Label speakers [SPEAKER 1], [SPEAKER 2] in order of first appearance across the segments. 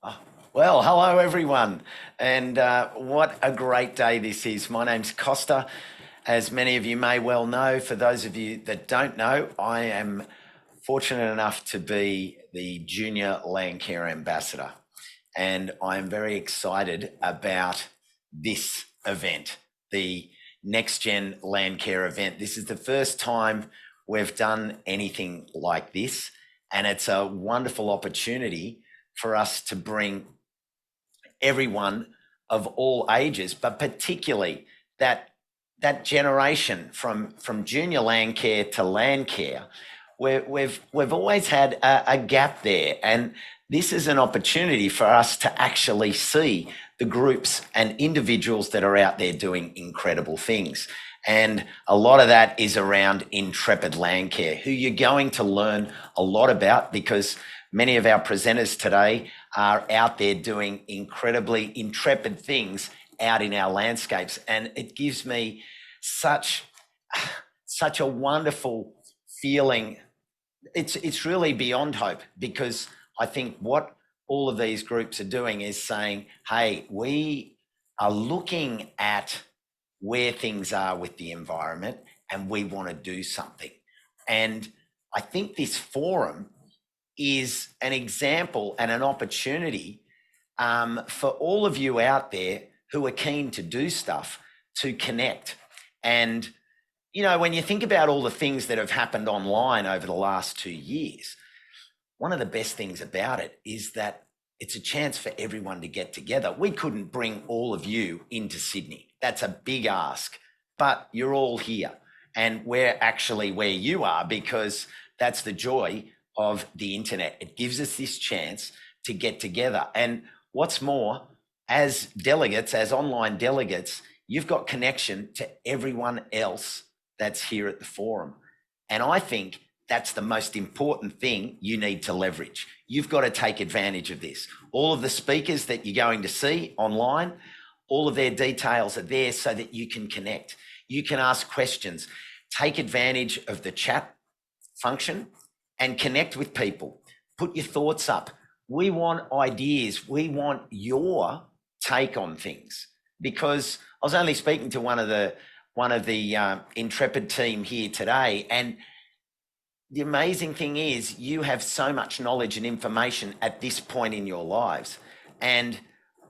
[SPEAKER 1] Oh, well, hello everyone, and what a great day this is. My name's Costa. As many of you may well know, for those of you that don't know, I am fortunate enough to be the Junior Landcare Ambassador, and I am very excited about this event, the NextGen Landcare event. This is the first time we've done anything like this, and it's a wonderful opportunity for us to bring everyone of all ages, but particularly that generation from junior landcare to landcare, where we've always had a gap there, and this is an opportunity for us to actually see the groups and individuals that are out there doing incredible things. And a lot of that is around Intrepid Landcare, who you're going to learn a lot about, because many of our presenters today are out there doing incredibly intrepid things out in our landscapes. And it gives me such a wonderful feeling. It's really beyond hope, because I think what all of these groups are doing is saying, hey, we are looking at where things are with the environment and we want to do something. And I think this forum is an example and an opportunity for all of you out there who are keen to do stuff, to connect. And, you know, when you think about all the things that have happened online over the last 2 years, one of the best things about it is that it's a chance for everyone to get together. We couldn't bring all of you into Sydney. That's a big ask, but you're all here, and we're actually where you are, because that's the joy of the internet. It gives us this chance to get together. And what's more, as delegates, as online delegates, you've got connection to everyone else that's here at the forum. And I think that's the most important thing you need to leverage. You've got to take advantage of this. All of the speakers that you're going to see online, all of their details are there so that you can connect. You can ask questions. Take advantage of the chat function and connect with people. Put your thoughts up. We want ideas. We want your take on things, because I was only speaking to one of the Intrepid team here today, and the amazing thing is you have so much knowledge and information at this point in your lives, and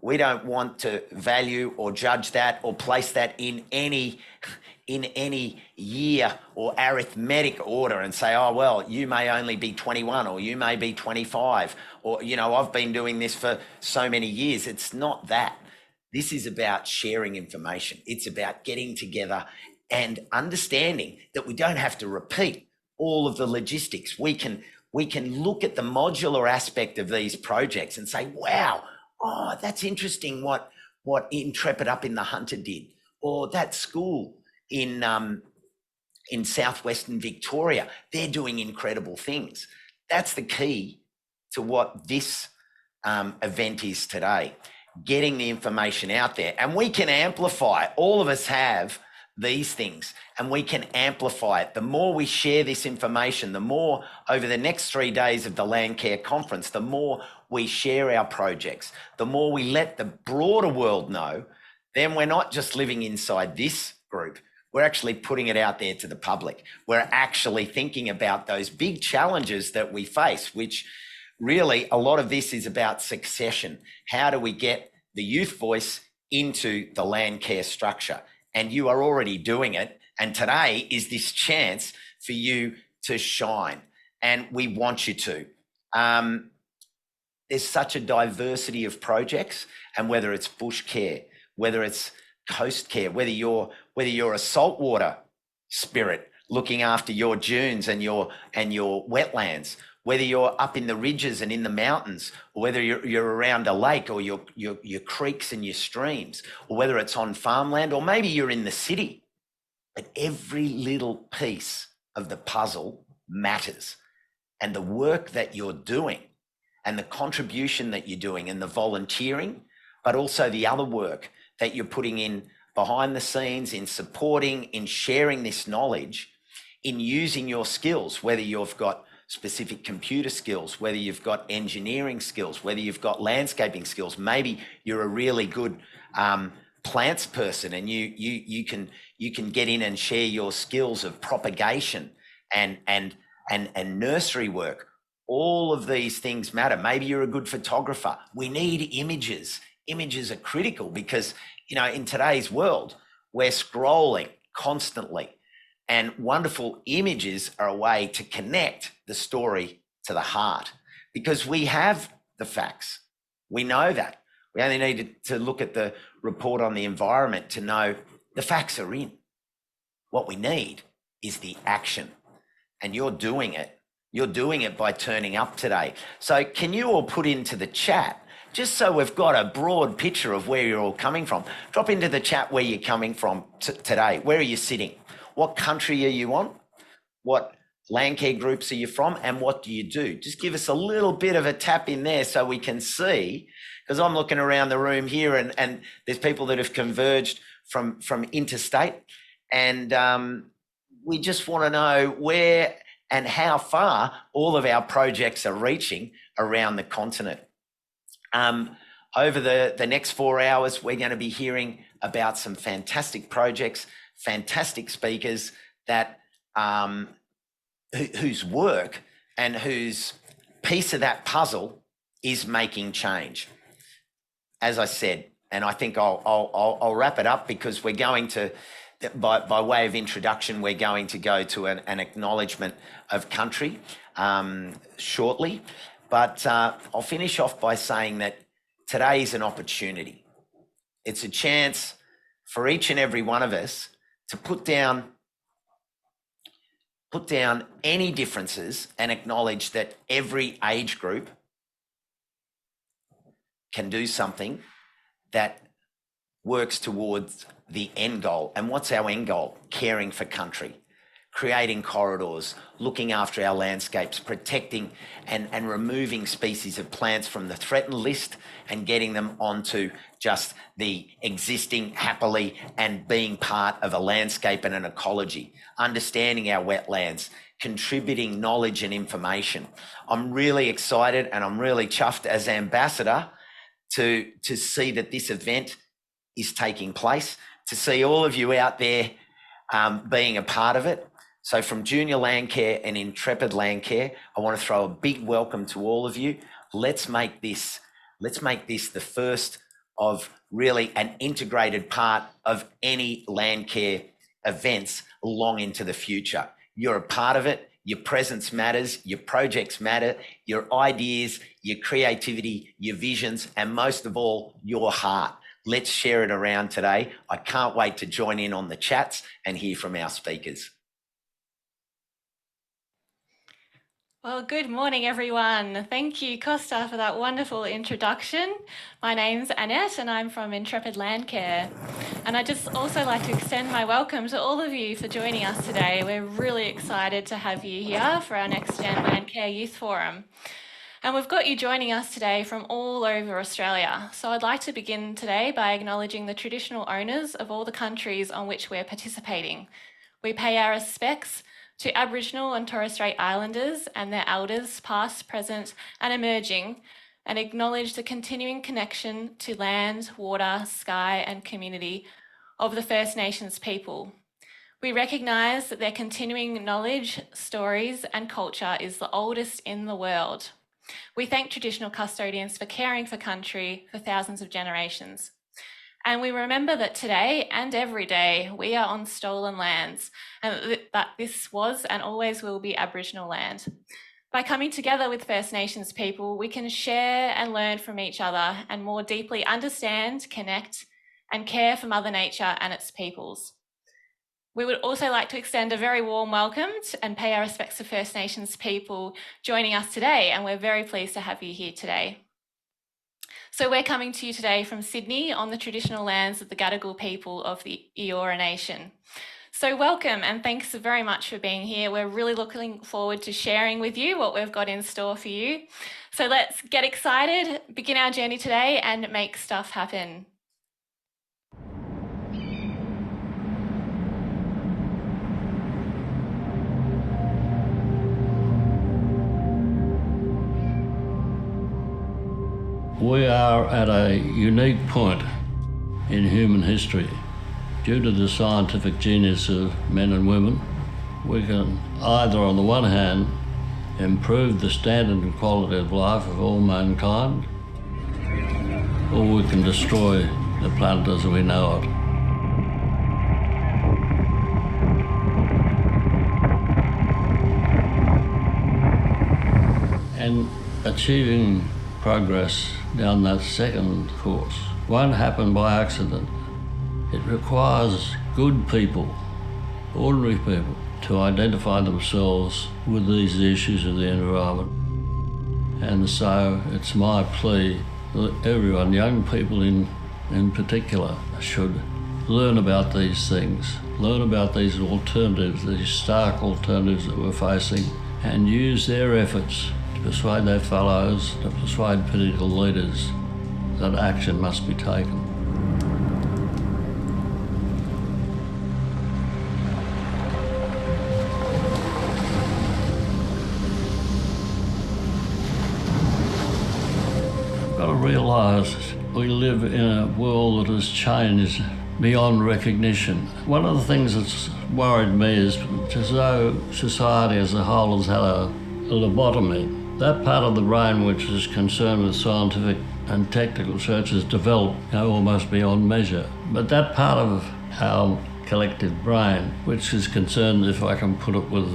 [SPEAKER 1] we don't want to value or judge that or place that in any year or arithmetic order and say, oh, well, you may only be 21 or you may be 25, or, you know, I've been doing this for so many years. It's not that. This is about sharing information. It's about getting together and understanding that we don't have to repeat all of the logistics. We can look at the modular aspect of these projects and say, wow, oh, that's interesting what Intrepid up in the Hunter did, or that school in southwestern Victoria, they're doing incredible things. That's the key to what this event is today, getting the information out there. And we can amplify. All of us have these things, and we can amplify it. The more we share this information, the more over the next 3 days of the Landcare Conference, the more we share our projects, the more we let the broader world know, then we're not just living inside this group. We're actually putting it out there to the public. We're actually thinking about those big challenges that we face, which really a lot of this is about succession. How do we get the youth voice into the Landcare structure? And you are already doing it. And today is this chance for you to shine. And we want you to. There's such a diversity of projects, and whether it's bush care, whether it's coast care, whether you're a saltwater spirit looking after your dunes and your wetlands, whether you're up in the ridges and in the mountains, or whether you're around a lake or your creeks and your streams, or whether it's on farmland, or maybe you're in the city. But every little piece of the puzzle matters. And the work that you're doing and the contribution that you're doing and the volunteering, but also the other work that you're putting in behind the scenes, in supporting, in sharing this knowledge, in using your skills, whether you've got specific computer skills, whether you've got engineering skills, whether you've got landscaping skills. Maybe you're a really good plants person, and you can get in and share your skills of propagation and nursery work. All of these things matter. Maybe you're a good photographer. We need images. Images are critical because, you know, in today's world, we're scrolling constantly, and wonderful images are a way to connect the story to the heart, because we have the facts. We know that. We only need to look at the report on the environment to know the facts are in. What we need is the action, and you're doing it. You're doing it by turning up today. So can you all put into the chat, just so we've got a broad picture of where you're all coming from? Drop into the chat where you're coming from today. Where are you sitting? What country are you on? What Landcare groups are you from? And what do you do? Just give us a little bit of a tap in there so we can see, because I'm looking around the room here and there's people that have converged from interstate, and we just want to know where and how far all of our projects are reaching around the continent. Over the next 4 hours, we're going to be hearing about some fantastic projects, fantastic speakers that whose work and whose piece of that puzzle is making change. As I said, and I think I'll wrap it up, because we're going to, by way of introduction, we're going to go to an acknowledgement of country shortly. But I'll finish off by saying that today is an opportunity. It's a chance for each and every one of us to put down any differences and acknowledge that every age group can do something that works towards the end goal. And what's our end goal? Caring for country, creating corridors, looking after our landscapes, protecting and removing species of plants from the threatened list and getting them onto just the existing happily, and being part of a landscape and an ecology, understanding our wetlands, contributing knowledge and information. I'm really excited and I'm really chuffed as ambassador to see that this event is taking place, to see all of you out there being a part of it. So from Junior Landcare and Intrepid Landcare, I want to throw a big welcome to all of you. Let's make this the first of really an integrated part of any Landcare events long into the future. You're a part of it. Your presence matters, your projects matter, your ideas, your creativity, your visions, and most of all, your heart. Let's share it around today. I can't wait to join in on the chats and hear from our speakers.
[SPEAKER 2] Well, good morning, everyone. Thank you, Costa, for that wonderful introduction. My name's Annette and I'm from Intrepid Landcare. And I'd just also like to extend my welcome to all of you for joining us today. We're really excited to have you here for our NextGen Landcare Youth Forum. And we've got you joining us today from all over Australia. So I'd like to begin today by acknowledging the traditional owners of all the countries on which we're participating. We pay our respects to Aboriginal and Torres Strait Islanders and their elders, past, present and emerging, and acknowledge the continuing connection to land, water, sky and community of the First Nations people. We recognise that their continuing knowledge, stories and culture is the oldest in the world. We thank traditional custodians for caring for country for thousands of generations. And we remember that today and every day we are on stolen lands, and that this was and always will be Aboriginal land. By coming together with First Nations people, we can share and learn from each other and more deeply understand, connect and care for Mother Nature and its peoples. We would also like to extend a very warm welcome and pay our respects to First Nations people joining us today, and we're very pleased to have you here today. So we're coming to you today from Sydney on the traditional lands of the Gadigal people of the Eora Nation. So welcome and thanks very much for being here. We're really looking forward to sharing with you what we've got in store for you. So let's get excited, begin our journey today and make stuff happen.
[SPEAKER 3] We are at a unique point in human history. Due to the scientific genius of men and women, we can either, on the one hand, improve the standard and quality of life of all mankind, or we can destroy the planet as we know it. And achieving progress down that second course won't happen by accident. It requires good people, ordinary people, to identify themselves with these issues of the environment. And so it's my plea that everyone, young people in particular, should learn about these things, learn about these alternatives, these stark alternatives that we're facing, and use their efforts to persuade their fellows, to persuade political leaders that action must be taken. We've got to realise we live in a world that has changed beyond recognition. One of the things that's worried me is as though society as a whole has had a lobotomy. That part of the brain which is concerned with scientific and technical research has developed almost beyond measure. But that part of our collective brain, which is concerned, if I can put it with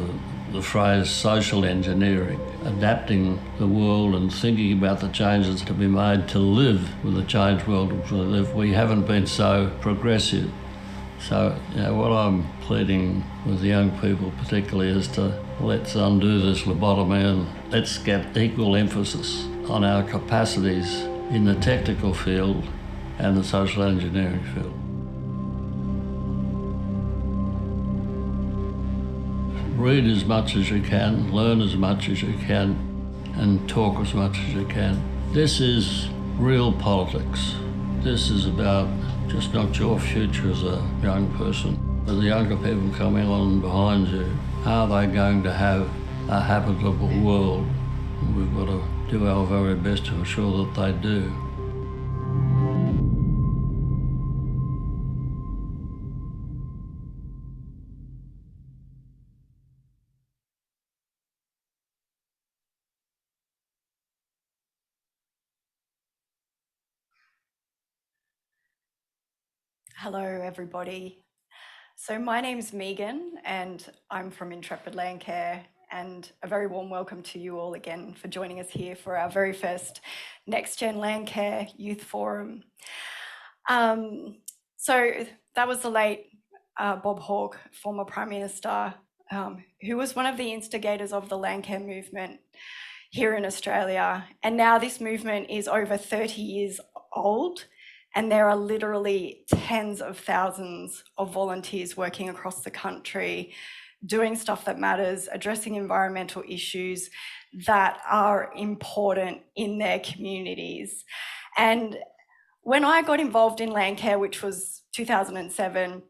[SPEAKER 3] the phrase social engineering, adapting the world and thinking about the changes to be made to live with the changed world in which we live, we haven't been so progressive. So what I'm pleading with the young people particularly is to let's undo this lobotomy and let's get equal emphasis on our capacities in the technical field and the social engineering field. Read as much as you can, learn as much as you can, and talk as much as you can. This is real politics. This is about just not your future as a young person, but the younger people coming on behind you. Are they going to have a habitable world? We've got to do our very best to ensure that they do.
[SPEAKER 4] Hello, everybody. So my name's Megan, and I'm from Intrepid Landcare, and a very warm welcome to you all again for joining us here for our very first NextGen Landcare Youth Forum. So that was the late Bob Hawke, former Prime Minister, who was one of the instigators of the Landcare movement here in Australia. And now this movement is over 30 years old, and there are literally tens of thousands of volunteers working across the country, doing stuff that matters, addressing environmental issues that are important in their communities. And when I got involved in Landcare, which was 2007,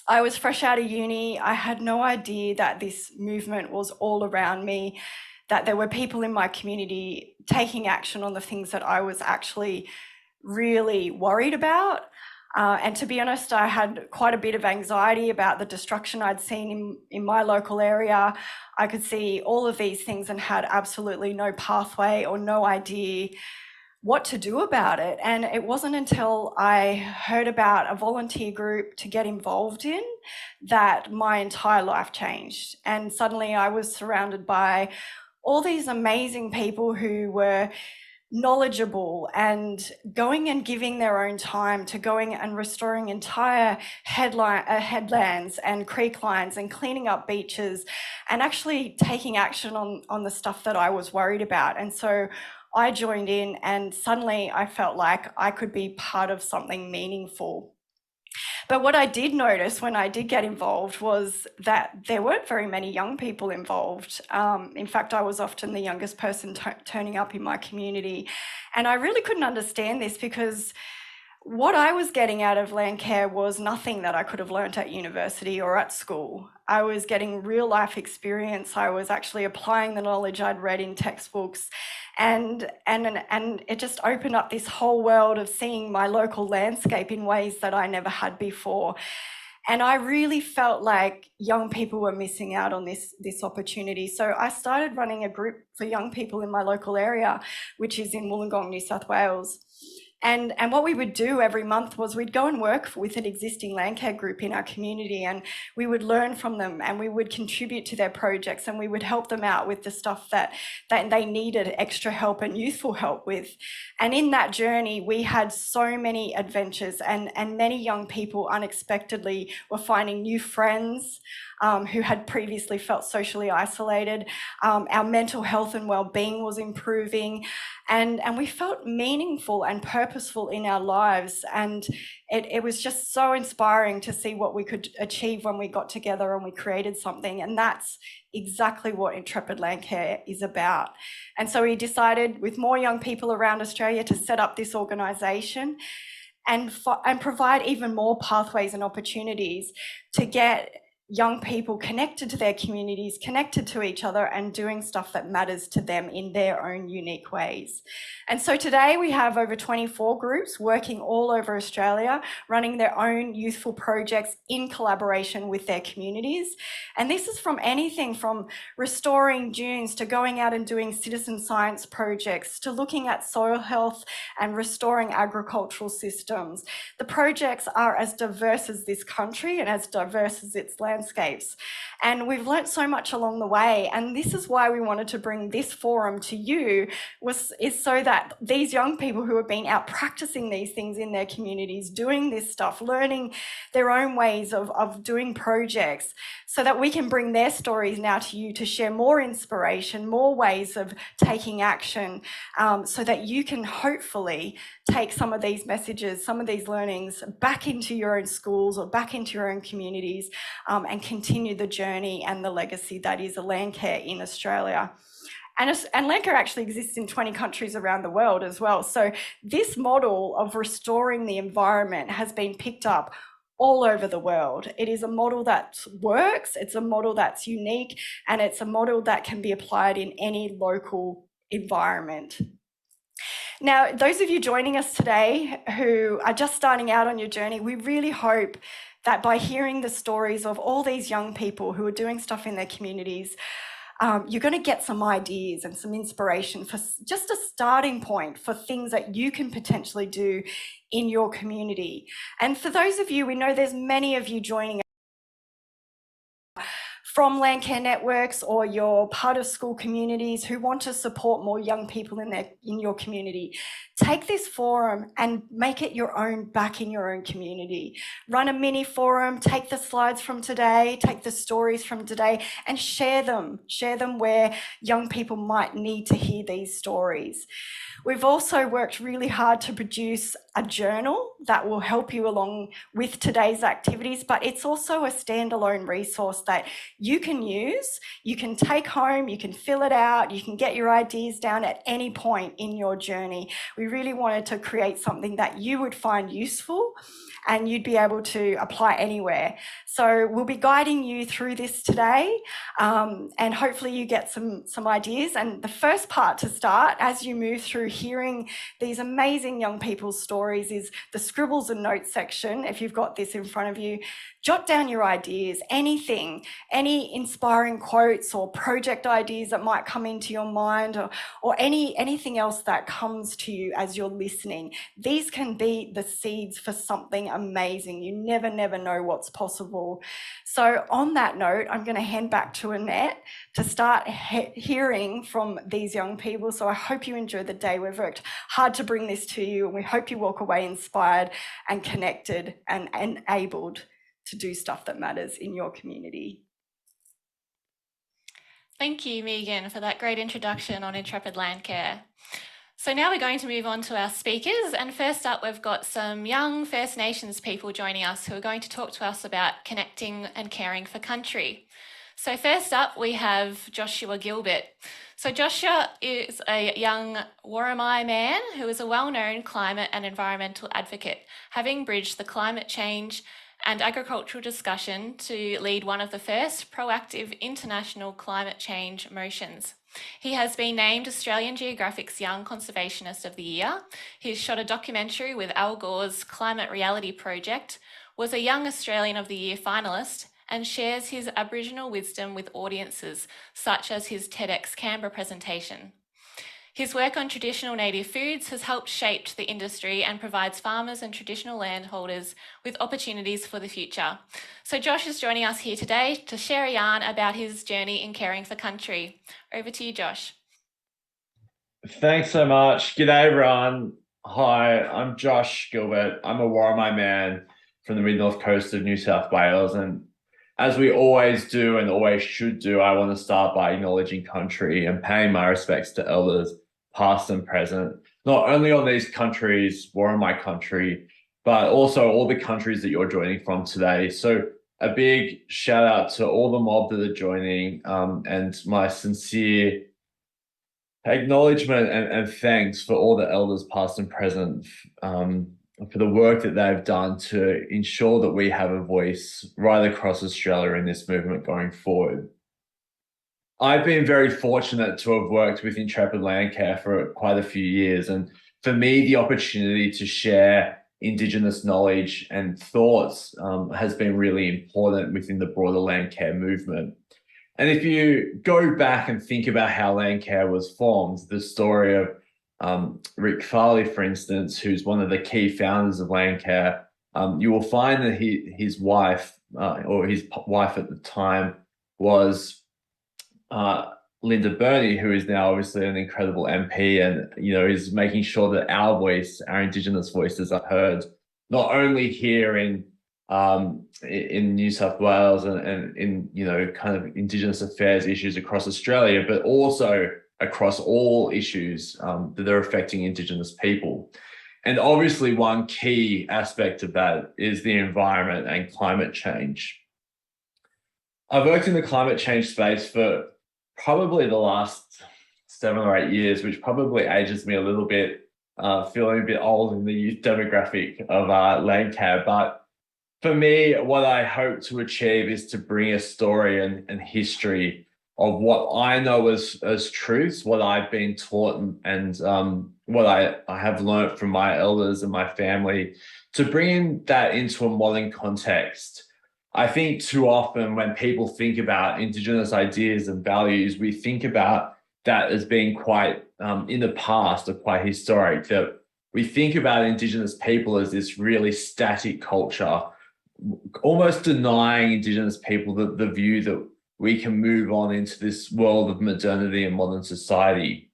[SPEAKER 4] I was fresh out of uni. I had no idea that this movement was all around me, that there were people in my community taking action on the things that I was actually really worried about. And to be honest, I had quite a bit of anxiety about the destruction I'd seen in my local area. I could see all of these things and had absolutely no pathway or no idea what to do about it. And it wasn't until I heard about a volunteer group to get involved in that my entire life changed. And suddenly I was surrounded by all these amazing people who were knowledgeable and going and giving their own time to going and restoring entire headlands and creek lines and cleaning up beaches and actually taking action on the stuff that I was worried about. And so I joined in, and suddenly I felt like I could be part of something meaningful. But what I did notice when I did get involved was that there weren't very many young people involved. In fact, I was often the youngest person turning up in my community. And I really couldn't understand this because what I was getting out of Landcare was nothing that I could have learnt at university or at school. I was getting real life experience. I was actually applying the knowledge I'd read in textbooks, and it just opened up this whole world of seeing my local landscape in ways that I never had before. And I really felt like young people were missing out on this opportunity. So I started running a group for young people in my local area, which is in Wollongong, New South Wales. And what we would do every month was we'd go and work with an existing Landcare group in our community, and we would learn from them, and we would contribute to their projects, and we would help them out with the stuff that they needed extra help and youthful help with. And in that journey, we had so many adventures, and many young people unexpectedly were finding new friends who had previously felt socially isolated. Our mental health and well-being was improving, and we felt meaningful and purposeful in our lives. And it was just so inspiring to see what we could achieve when we got together and we created something. And that's exactly what Intrepid Landcare is about. And so we decided, with more young people around Australia, to set up this organisation and provide even more pathways and opportunities to get young people connected to their communities, connected to each other, and doing stuff that matters to them in their own unique ways. And so today we have over 24 groups working all over Australia, running their own youthful projects in collaboration with their communities. And this is from anything from restoring dunes to going out and doing citizen science projects to looking at soil health and restoring agricultural systems. The projects are as diverse as this country and as diverse as its landscapes. And we've learnt so much along the way. And this is why we wanted to bring this forum to you, is so that these young people who have been out practicing these things in their communities, doing this stuff, learning their own ways of doing projects, so that we can bring their stories now to you to share more inspiration, more ways of taking action, so that you can hopefully take some of these messages, some of these learnings back into your own schools or back into your own communities, and continue the journey and the legacy that is a Landcare in Australia. And Landcare actually exists in 20 countries around the world as well. So this model of restoring the environment has been picked up all over the world. It is a model that works, it's a model that's unique, and it's a model that can be applied in any local environment. Now, those of you joining us today who are just starting out on your journey, we really hope that by hearing the stories of all these young people who are doing stuff in their communities, you're going to get some ideas and some inspiration for just a starting point for things that you can potentially do in your community. And for those of you, we know there's many of you joining from Landcare networks, or you're part of school communities who want to support more young people in your community. Take this forum and make it your own back in your own community. Run a mini forum, take the slides from today, take the stories from today, and share them. Share them where young people might need to hear these stories. We've also worked really hard to produce a journal that will help you along with today's activities, but it's also a standalone resource that you can use, you can take home, you can fill it out, you can get your ideas down at any point in your journey. We really wanted to create something that you would find useful and you'd be able to apply anywhere. So we'll be guiding you through this today, and hopefully you get some ideas. And the first part to start, as you move through hearing these amazing young people's stories, is the Scribbles and Notes section. If you've got this in front of you, jot down your ideas, anything, any inspiring quotes or project ideas that might come into your mind, or anything else that comes to you as you're listening. These can be the seeds for something amazing. You never know what's possible. So on that note, I'm going to hand back to Annette to start hearing from these young people. So I hope you enjoy the day. We've worked hard to bring this to you, and we hope you walk away inspired and connected and enabled to do stuff that matters in your community.
[SPEAKER 2] Thank you, Megan, for that great introduction on Intrepid Landcare. So now we're going to move on to our speakers, and first up we've got some young First Nations people joining us who are going to talk to us about connecting and caring for country. So first up we have Joshua Gilbert. So Joshua is a young Warramai man who is a well-known climate and environmental advocate, having bridged the climate change and agricultural discussion to lead one of the first proactive international climate change motions. He has been named Australian Geographic's Young Conservationist of the Year. He's shot a documentary with Al Gore's Climate Reality Project, was a Young Australian of the Year finalist, and shares his Aboriginal wisdom with audiences, such as his TEDx Canberra presentation. His work on traditional native foods has helped shape the industry and provides farmers and traditional landholders with opportunities for the future. So Josh is joining us here today to share a yarn about his journey in caring for country. Over to you, Josh.
[SPEAKER 5] Thanks so much. G'day, everyone. Hi, I'm Josh Gilbert. I'm a Warramai man from the mid-north coast of New South Wales. And as we always do and always should do, I want to start by acknowledging country and paying my respects to elders, past and present, not only on these countries, Warramai country, but also all the countries that you're joining from today. So a big shout out to all the mob that are joining, and my sincere acknowledgement and thanks for all the elders past and present, for the work that they've done to ensure that we have a voice right across Australia in this movement going forward. I've been very fortunate to have worked with Intrepid Landcare for quite a few years, and for me, the opportunity to share Indigenous knowledge and thoughts has been really important within the broader Landcare movement. And if you go back and think about how Landcare was formed, the story of Rick Farley, for instance, who's one of the key founders of Landcare, you will find that his wife, or his wife at the time, was Linda Burney, who is now obviously an incredible MP, and is making sure that our voice, our Indigenous voices, are heard, not only here in New South Wales and in kind of Indigenous affairs issues across Australia, but also across all issues that are affecting Indigenous people. And obviously one key aspect of that is the environment and climate change. I've worked in the climate change space for probably the last 7 or 8 years, which probably ages me a little bit, feeling a bit old in the youth demographic of Landcare. But for me, what I hope to achieve is to bring a story and history of what I know as truths, what I've been taught, and what I have learned from my elders and my family, to bring that into a modern context. I think too often when people think about Indigenous ideas and values, we think about that as being quite in the past or quite historic, that we think about Indigenous people as this really static culture, almost denying Indigenous people the view that we can move on into this world of modernity and modern society.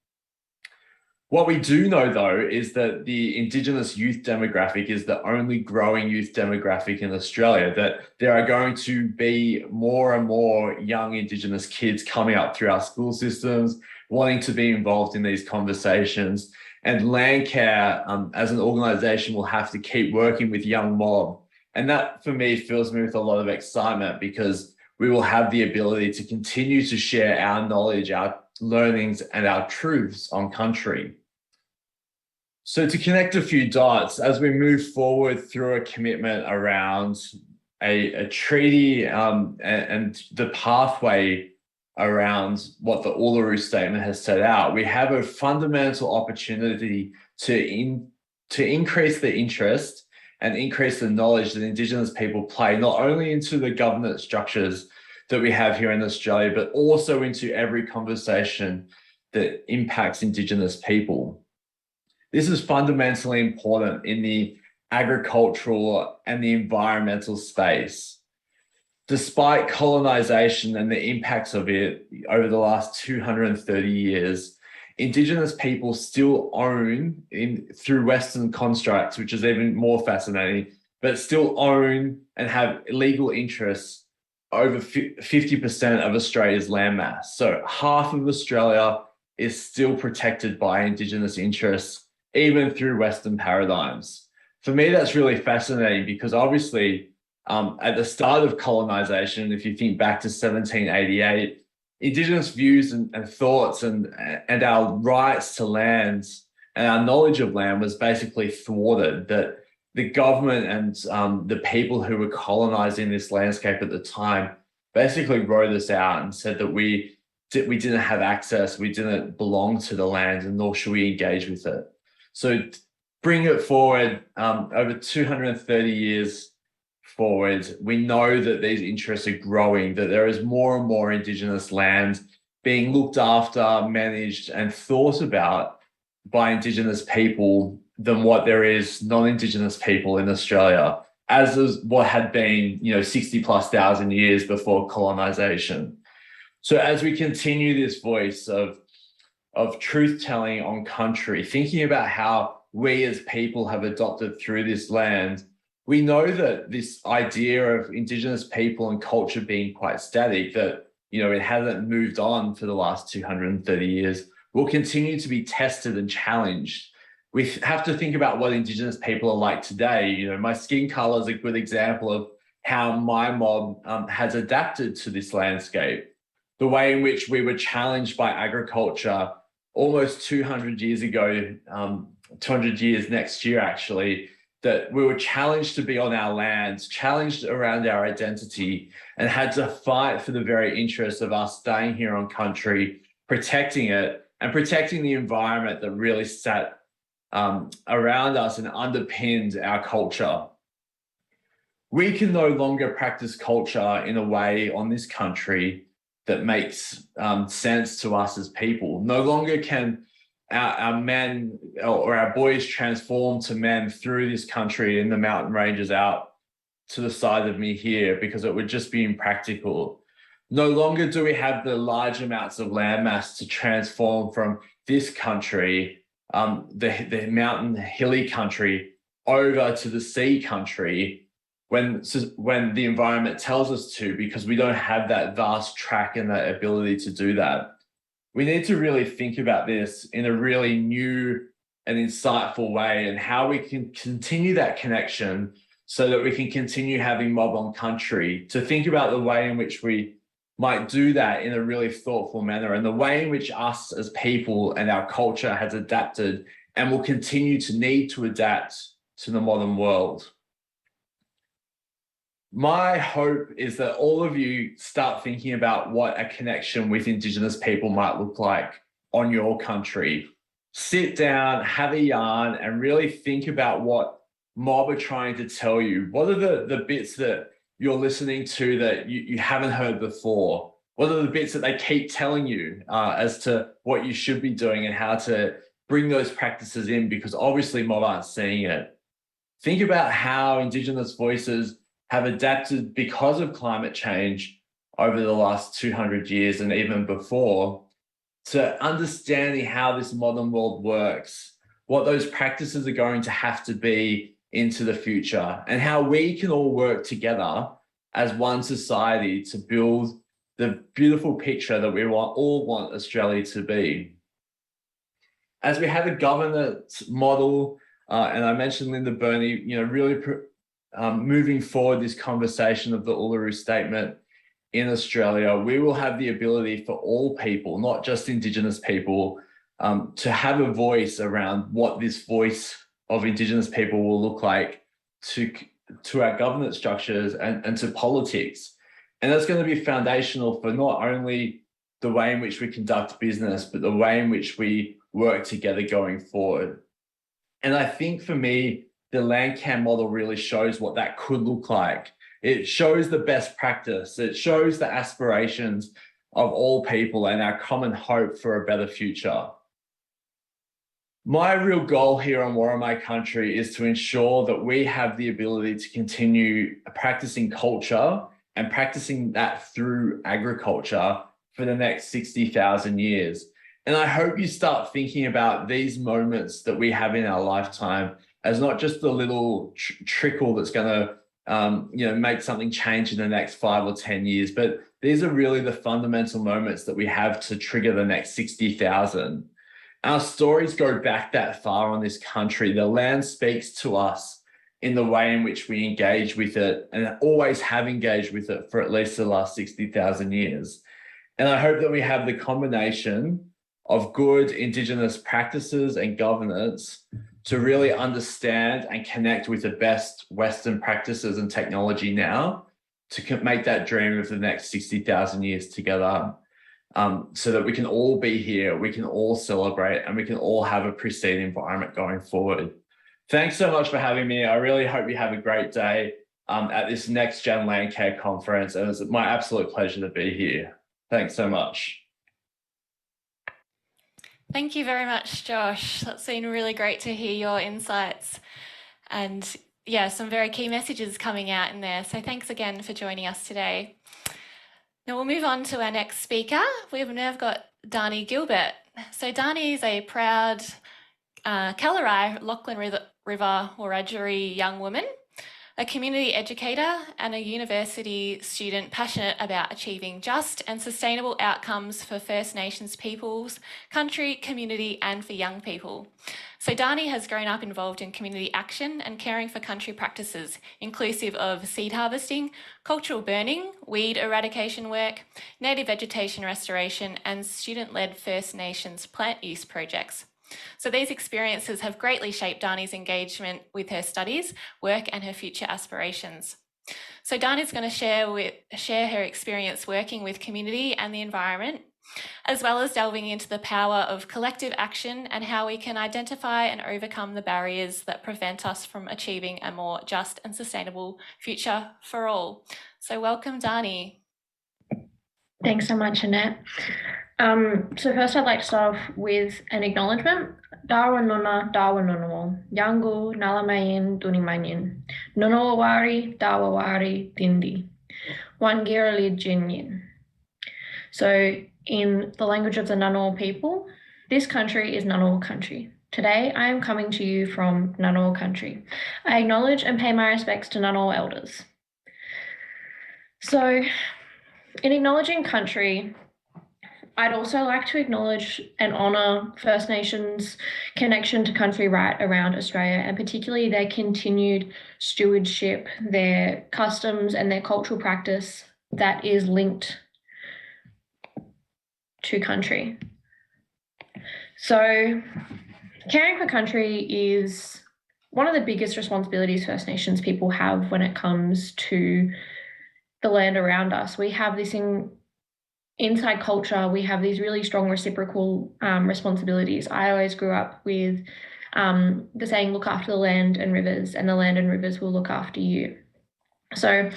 [SPEAKER 5] What we do know, though, is that the Indigenous youth demographic is the only growing youth demographic in Australia, that there are going to be more and more young Indigenous kids coming up through our school systems, wanting to be involved in these conversations. And Landcare, as an organisation, will have to keep working with young mob. And that, for me, fills me with a lot of excitement, because we will have the ability to continue to share our knowledge, our learnings, and our truths on country. So to connect a few dots, as we move forward through a commitment around a treaty and the pathway around what the Uluru Statement has set out, we have a fundamental opportunity to increase the interest and increase the knowledge that Indigenous people play, not only into the governance structures that we have here in Australia, but also into every conversation that impacts Indigenous people. This is fundamentally important in the agricultural and the environmental space. Despite colonisation and the impacts of it over the last 230 years, Indigenous people still own, through Western constructs, which is even more fascinating, but still own and have legal interests over 50% of Australia's landmass. So half of Australia is still protected by Indigenous interests, even through Western paradigms. For me, that's really fascinating, because obviously at the start of colonisation, if you think back to 1788, Indigenous views and thoughts and our rights to lands and our knowledge of land was basically thwarted, that the government and the people who were colonizing this landscape at the time basically wrote us out and said that we didn't have access, we didn't belong to the land, and nor should we engage with it. So bring it forward over 230 years forward, we know that these interests are growing, that there is more and more Indigenous land being looked after, managed, and thought about by Indigenous people than what there is non-Indigenous people in Australia, as is what had been, 60,000+ years before colonization. So as we continue this voice of truth-telling on country, thinking about how we as people have adopted through this land, we know that this idea of Indigenous people and culture being quite static, that, it hasn't moved on for the last 230 years, will continue to be tested and challenged. We have to think about what Indigenous people are like today. My skin color is a good example of how my mob has adapted to this landscape. The way in which we were challenged by agriculture almost 200 years ago, 200 years next year actually, that we were challenged to be on our lands, challenged around our identity, and had to fight for the very interest of us staying here on country, protecting it, and protecting the environment that really sat around us and underpinned our culture. We can no longer practice culture in a way on this country that makes sense to us as people. No longer can our men or our boys transform to men through this country in the mountain ranges out to the side of me here, because it would just be impractical. No longer do we have the large amounts of landmass to transform from this country, the mountain hilly country, over to the sea country when the environment tells us to, because we don't have that vast track and that ability to do that. We need to really think about this in a really new and insightful way, and how we can continue that connection so that we can continue having mob on country, to think about the way in which we might do that in a really thoughtful manner, and the way in which us as people and our culture has adapted and will continue to need to adapt to the modern world. My hope is that all of you start thinking about what a connection with Indigenous people might look like on your country. Sit down, have a yarn, and really think about what mob are trying to tell you. What are the bits that you're listening to that you haven't heard before? What are the bits that they keep telling you as to what you should be doing and how to bring those practices in? Because obviously mob aren't seeing it. Think about how Indigenous voices have adapted because of climate change over the last 200 years and even before, to understanding how this modern world works, what those practices are going to have to be into the future, and how we can all work together as one society to build the beautiful picture that we all want Australia to be. As we have a governance model, and I mentioned Linda Burney, really moving forward this conversation of the Uluru Statement in Australia, we will have the ability for all people, not just Indigenous people, to have a voice around what this voice of Indigenous people will look like to our governance structures and to politics. And that's going to be foundational for not only the way in which we conduct business, but the way in which we work together going forward. And I think for me, the Landcare model really shows what that could look like. It shows the best practice. It shows the aspirations of all people and our common hope for a better future. My real goal here on Worimi Country is to ensure that we have the ability to continue practicing culture and practicing that through agriculture for the next 60,000 years. And I hope you start thinking about these moments that we have in our lifetime as not just the little trickle that's going to make something change in the next 5 or 10 years, but these are really the fundamental moments that we have to trigger the next 60,000. Our stories go back that far on this country. The land speaks to us in the way in which we engage with it, and always have engaged with it for at least the last 60,000 years. And I hope that we have the combination of good Indigenous practices and governance to really understand and connect with the best Western practices and technology now to make that dream of the next 60,000 years together, so that we can all be here, we can all celebrate, and we can all have a pristine environment going forward. Thanks so much for having me. I really hope you have a great day at this NextGen Landcare Conference, and it's my absolute pleasure to be here. Thanks so much.
[SPEAKER 2] Thank you very much, Josh. That's been really great to hear your insights and yeah, some very key messages coming out in there. So thanks again for joining us today. Now we'll move on to our next speaker. We've now got Dani Gilbert. So Dani is a proud Kalarai Lachlan River Wiradjuri young woman, a community educator and a university student passionate about achieving just and sustainable outcomes for First Nations peoples, country, community and for young people. So Dani has grown up involved in community action and caring for country practices, inclusive of seed harvesting, cultural burning, weed eradication work, native vegetation restoration and student-led First Nations plant use projects. So these experiences have greatly shaped Dani's engagement with her studies, work and her future aspirations. So Dani's going to share her experience working with community and the environment, as well as delving into the power of collective action and how we can identify and overcome the barriers that prevent us from achieving a more just and sustainable future for all. So welcome, Dani.
[SPEAKER 6] Thanks so much, Annette. So first I'd like to start off with an acknowledgement. Darwa nuna, darwa nunumo, yangu nalamayin dunimanyin, nunowari, dawawari, dindi, wangirali jinyin. So in the language of the Ngunnawal people, this country is Ngunnawal country. Today, I am coming to you from Ngunnawal country. I acknowledge and pay my respects to Ngunnawal elders. So in acknowledging country, I'd also like to acknowledge and honour First Nations connection to country right around Australia, and particularly their continued stewardship, their customs and their cultural practice that is linked to country. So caring for country is one of the biggest responsibilities First Nations people have when it comes to the land around us. We have this inside culture, we have these really strong reciprocal responsibilities. I always grew up with the saying, look after the land and rivers, and the land and rivers will look after you. So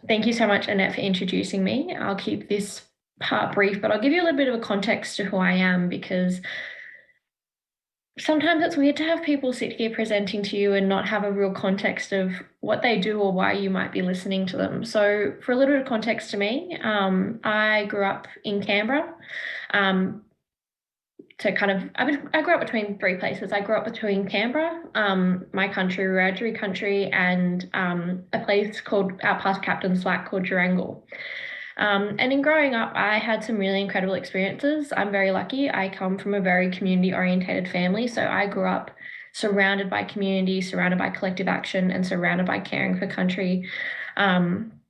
[SPEAKER 6] thank you so much, Annette, for introducing me. I'll keep this part brief, but I'll give you a little bit of a context to who I am, because sometimes it's weird to have people sit here presenting to you and not have a real context of what they do or why you might be listening to them. So for a little bit of context to me, I grew up in Canberra. I grew up between three places. I grew up between Canberra, my country, Wiradjuri country, and a place called, out past Captain's Slack, called Durango. And in growing up, I had some really incredible experiences. I'm very lucky. I come from a very community-orientated family. So I grew up surrounded by community, surrounded by collective action, and surrounded by caring for country. When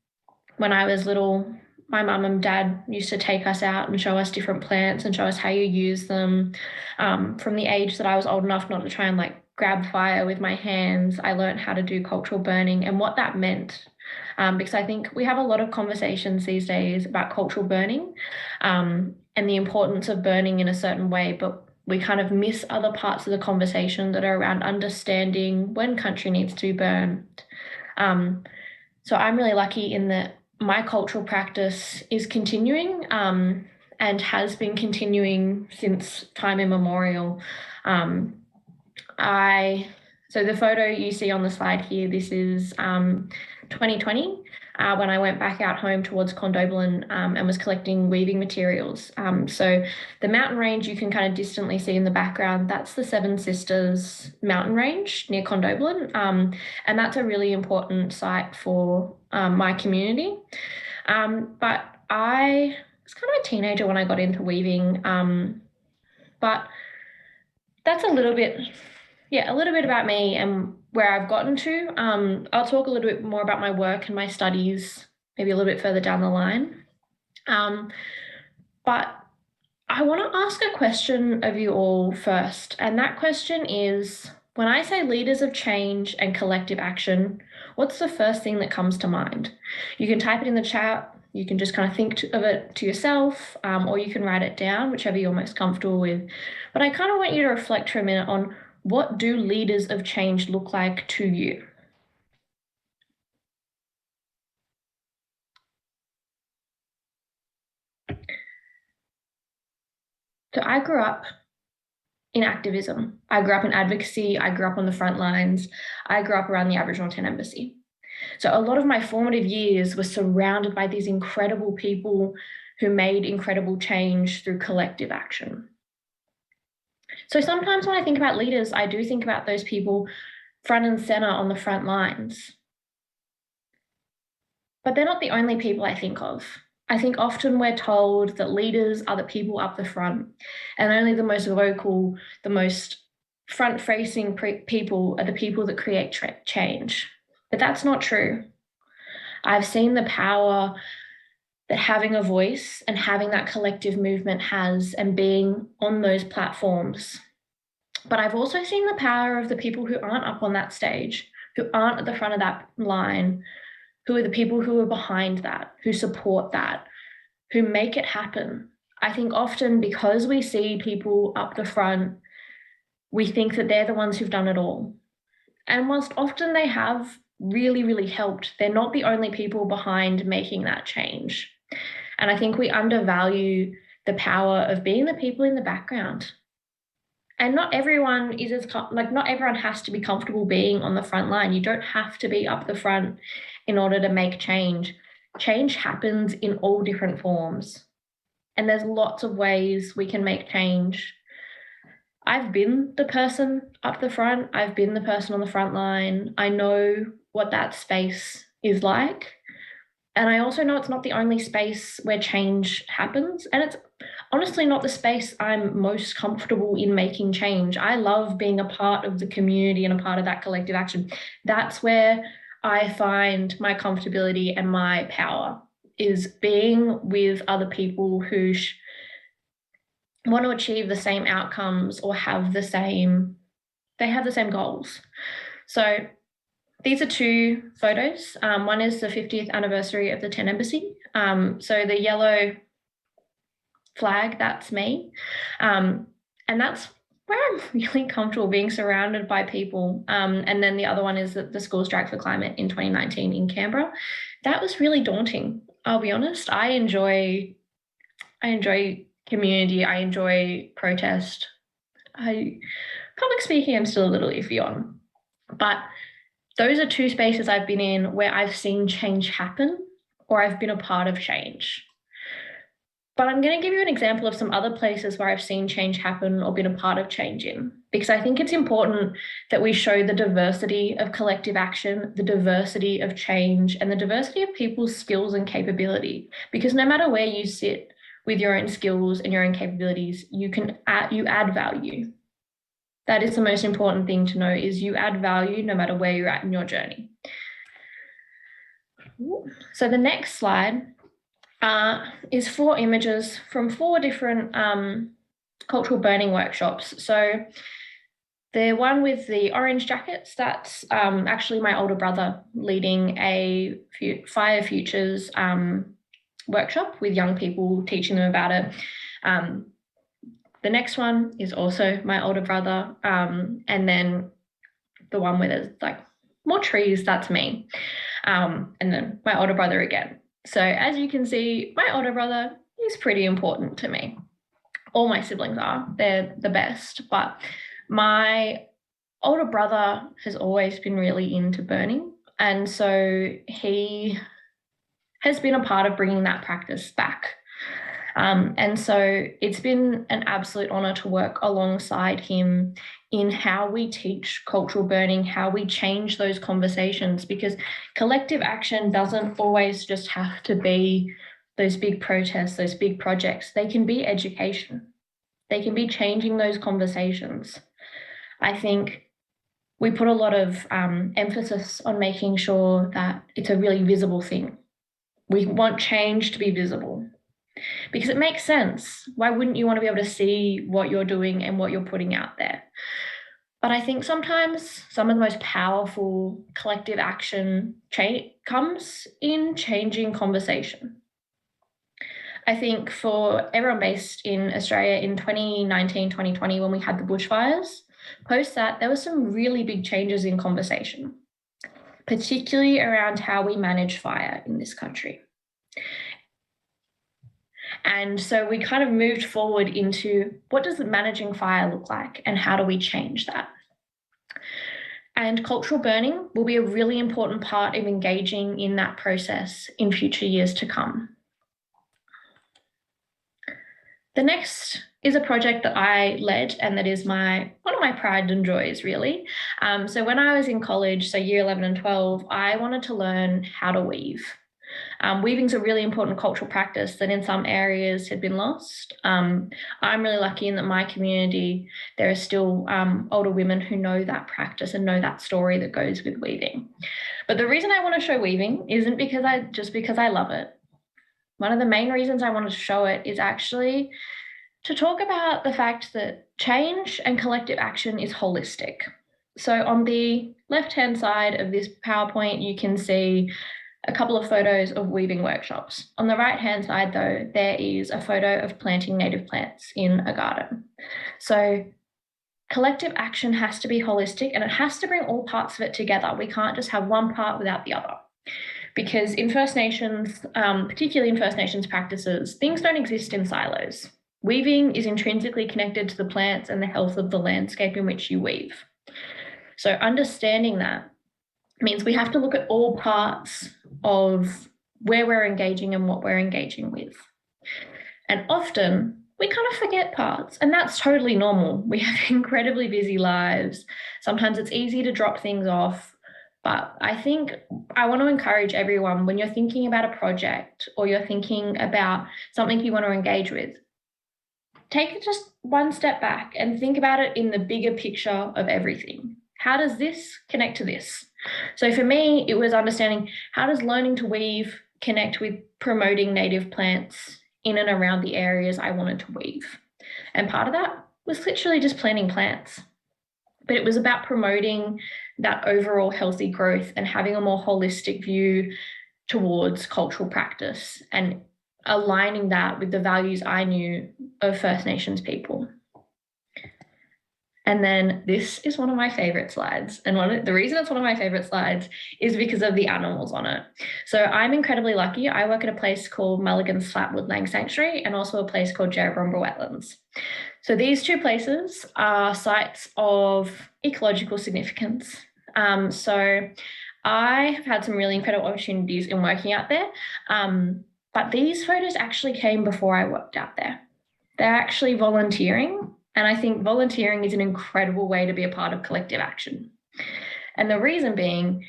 [SPEAKER 6] I was little, my mum and dad used to take us out and show us different plants and show us how you use them. From the age that I was old enough not to try and grab fire with my hands, I learned how to do cultural burning and what that meant. Because I think we have a lot of conversations these days about cultural burning and the importance of burning in a certain way, but we kind of miss other parts of the conversation that are around understanding when country needs to be burned. So I'm really lucky in that my cultural practice is continuing and has been continuing since time immemorial. So the photo you see on the slide here, this is 2020, when I went back out home towards Condobolin and was collecting weaving materials. So the mountain range you can kind of distantly see in the background, that's the Seven Sisters mountain range near Condobolin. And that's a really important site for my community. But I was kind of a teenager when I got into weaving. But that's a little bit about me and where I've gotten to. I'll talk a little bit more about my work and my studies maybe a little bit further down the line. But I want to ask a question of you all first, and that question is, when I say leaders of change and collective action, what's the first thing that comes to mind? You can type it in the chat, you can just kind of think of it to yourself, or you can write it down, whichever you're most comfortable with. But I kind of want you to reflect for a minute on, what do leaders of change look like to you? So I grew up in activism. I grew up in advocacy. I grew up on the front lines. I grew up around the Aboriginal Tent Embassy. So a lot of my formative years were surrounded by these incredible people who made incredible change through collective action. So sometimes when I think about leaders, I do think about those people front and center on the front lines. But they're not the only people I think of. I think often we're told that leaders are the people up the front, and only the most vocal, the most front-facing people are the people that create change. But that's not true. I've seen the power that having a voice and having that collective movement has, and being on those platforms. But I've also seen the power of the people who aren't up on that stage, who aren't at the front of that line, who are the people who are behind that, who support that, who make it happen. I think often because we see people up the front, we think that they're the ones who've done it all. And whilst often they have really, really helped, they're not the only people behind making that change. And I think we undervalue the power of being the people in the background. And not everyone is not everyone has to be comfortable being on the front line. You don't have to be up the front in order to make change. Change happens in all different forms. And there's lots of ways we can make change. I've been the person up the front. I've been the person on the front line. I know what that space is like. And I also know it's not the only space where change happens. And it's honestly not the space I'm most comfortable in making change. I love being a part of the community and a part of that collective action. That's where I find my comfortability and my power, is being with other people who want to achieve the same outcomes or have the same goals. So these are two photos. One is the 50th anniversary of the Tent Embassy. So the yellow flag, that's me. And that's where I'm really comfortable, being surrounded by people. And then the other one is the School Strike for Climate in 2019 in Canberra. That was really daunting, I'll be honest. I enjoy community. I enjoy protest. Public speaking, I'm still a little iffy on. But those are two spaces I've been in where I've seen change happen, or I've been a part of change. But I'm going to give you an example of some other places where I've seen change happen or been a part of change in, because I think it's important that we show the diversity of collective action, the diversity of change, and the diversity of people's skills and capability. Because no matter where you sit with your own skills and your own capabilities, you add value. That is the most important thing to know, is you add value no matter where you're at in your journey. So the next slide is 4 images from 4 different cultural burning workshops. So the one with the orange jackets, that's actually my older brother leading a Fire Futures workshop with young people, teaching them about it. The next one is also my older brother. And then the one where there's like more trees, that's me. And then my older brother again. So as you can see, my older brother is pretty important to me. All my siblings are, they're the best. But my older brother has always been really into burning. And so he has been a part of bringing that practice back. And so it's been an absolute honour to work alongside him in how we teach cultural burning, how we change those conversations, because collective action doesn't always just have to be those big protests, those big projects. They can be education. They can be changing those conversations. I think we put a lot of emphasis on making sure that it's a really visible thing. We want change to be visible. because it makes sense. Why wouldn't you want to be able to see what you're doing and what you're putting out there? But I think sometimes some of the most powerful collective action comes in changing conversation. I think for everyone based in Australia in 2019, 2020, when we had the bushfires, post that, there were some really big changes in conversation, particularly around how we manage fire in this country. And so we kind of moved forward into what does managing fire look like and how do we change that? And cultural burning will be a really important part of engaging in that process in future years to come. The next is a project that I led and that is one of my pride and joys, really. So when I was in college, so year 11 and 12, I wanted to learn how to weave. Weaving is a really important cultural practice that in some areas had been lost. I'm really lucky in that my community, there are still older women who know that practice and know that story that goes with weaving. But the reason I want to show weaving isn't just because I love it. One of the main reasons I wanted to show it is actually to talk about the fact that change and collective action is holistic. So on the left-hand side of this PowerPoint, you can see a couple of photos of weaving workshops. On the right-hand side, though, there is a photo of planting native plants in a garden. So collective action has to be holistic and it has to bring all parts of it together. We can't just have one part without the other. Because in First Nations, particularly in First Nations practices, things don't exist in silos. Weaving is intrinsically connected to the plants and the health of the landscape in which you weave. So understanding that means we have to look at all parts of where we're engaging and what we're engaging with. And often we kind of forget parts, and that's totally normal. We have incredibly busy lives. Sometimes it's easy to drop things off. But I think I want to encourage everyone, when you're thinking about a project or you're thinking about something you want to engage with, take just one step back and think about it in the bigger picture of everything. How does this connect to this? So for me, it was understanding, how does learning to weave connect with promoting native plants in and around the areas I wanted to weave? And part of that was literally just planting plants. But it was about promoting that overall healthy growth and having a more holistic view towards cultural practice and aligning that with the values I knew of First Nations people. And then this is one of my favorite slides. And the reason it's one of my favorite slides is because of the animals on it. So I'm incredibly lucky. I work at a place called Mulligan's Flatwood Lang Sanctuary and also a place called Jerrabomba Wetlands. So these two places are sites of ecological significance. So I have had some really incredible opportunities in working out there. But these photos actually came before I worked out there. They're actually volunteering. And I think volunteering is an incredible way to be a part of collective action. And the reason being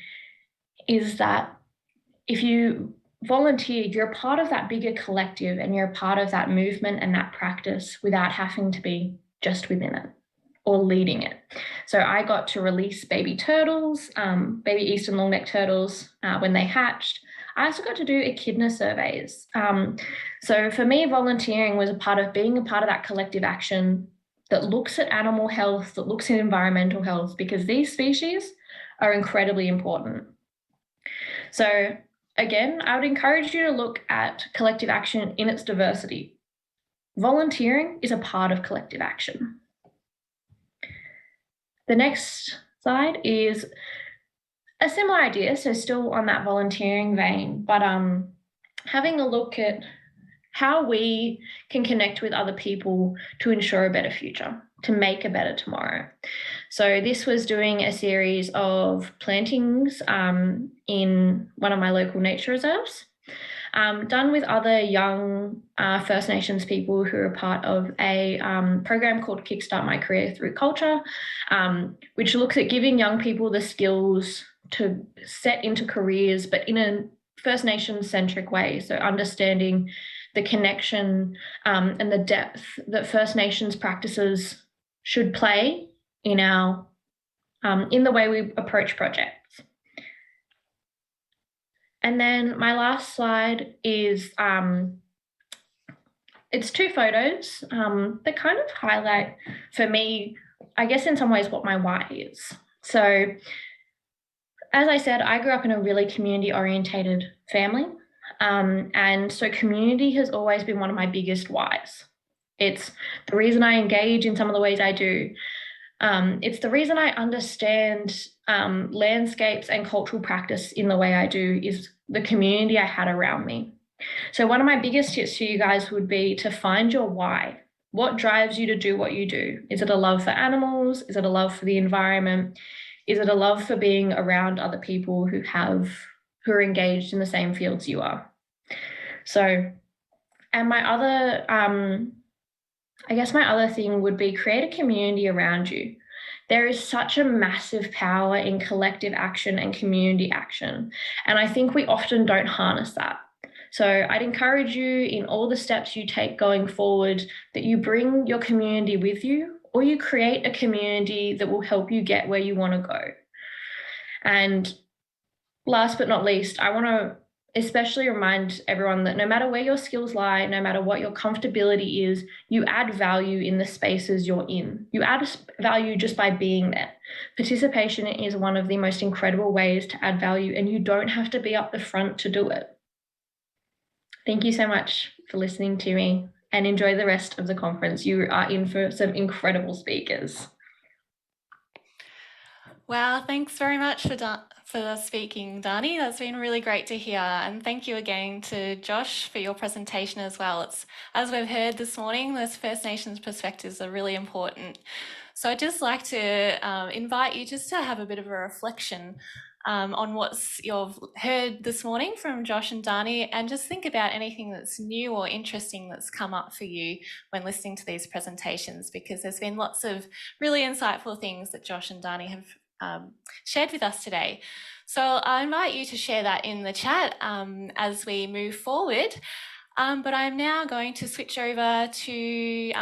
[SPEAKER 6] is that if you volunteer, you're a part of that bigger collective and you're a part of that movement and that practice without having to be just within it or leading it. So I got to release baby turtles, baby eastern long-necked turtles when they hatched. I also got to do echidna surveys. So for me, volunteering was being a part of that collective action that looks at animal health, that looks at environmental health, because these species are incredibly important. So again, I would encourage you to look at collective action in its diversity. Volunteering is a part of collective action. The next slide is a similar idea, so still on that volunteering vein, but having a look at how we can connect with other people to ensure a better future, to make a better tomorrow. So this was doing a series of plantings in one of my local nature reserves, done with other young First Nations people who are part of a program called Kickstart My Career Through Culture, which looks at giving young people the skills to set into careers, but in a First Nations centric way. So understanding the connection and the depth that First Nations practices should play in the way we approach projects. And then my last slide is it's two photos that kind of highlight for me, I guess in some ways, what my why is. So as I said, I grew up in a really community-orientated family. And so community has always been one of my biggest whys. It's the reason I engage in some of the ways I do. It's the reason I understand landscapes and cultural practice in the way I do is the community I had around me. So one of my biggest tips to you guys would be to find your why. What drives you to do what you do? Is it a love for animals? Is it a love for the environment? Is it a love for being around other people who are engaged in the same fields you are? So, and my other, I guess my other thing would be create a community around you. There is such a massive power in collective action and community action. And I think we often don't harness that. So I'd encourage you in all the steps you take going forward that you bring your community with you, or you create a community that will help you get where you want to go. And last but not least, I want to especially remind everyone that no matter where your skills lie, no matter what your comfortability is, you add value in the spaces you're in. You add value just by being there. Participation is one of the most incredible ways to add value, and you don't have to be up the front to do it. Thank you so much for listening to me, and enjoy the rest of the conference. You are in for some incredible speakers.
[SPEAKER 2] Wow, thanks very much for speaking, Dani. That's been really great to hear. And thank you again to Josh for your presentation as well. It's, as we've heard this morning, those First Nations perspectives are really important. So I'd just like to invite you just to have a bit of a reflection on what you've heard this morning from Josh and Dani, and just think about anything that's new or interesting that's come up for you when listening to these presentations, because there's been lots of really insightful things that Josh and Dani have shared with us today. So I invite you to share that in the chat as we move forward. But I'm now going to switch over to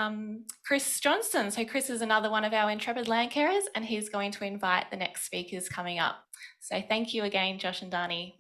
[SPEAKER 2] Chris Johnston. So Chris is another one of our Intrepid Landcarers, and he's going to invite the next speakers coming up. So thank you again, Josh and Dani.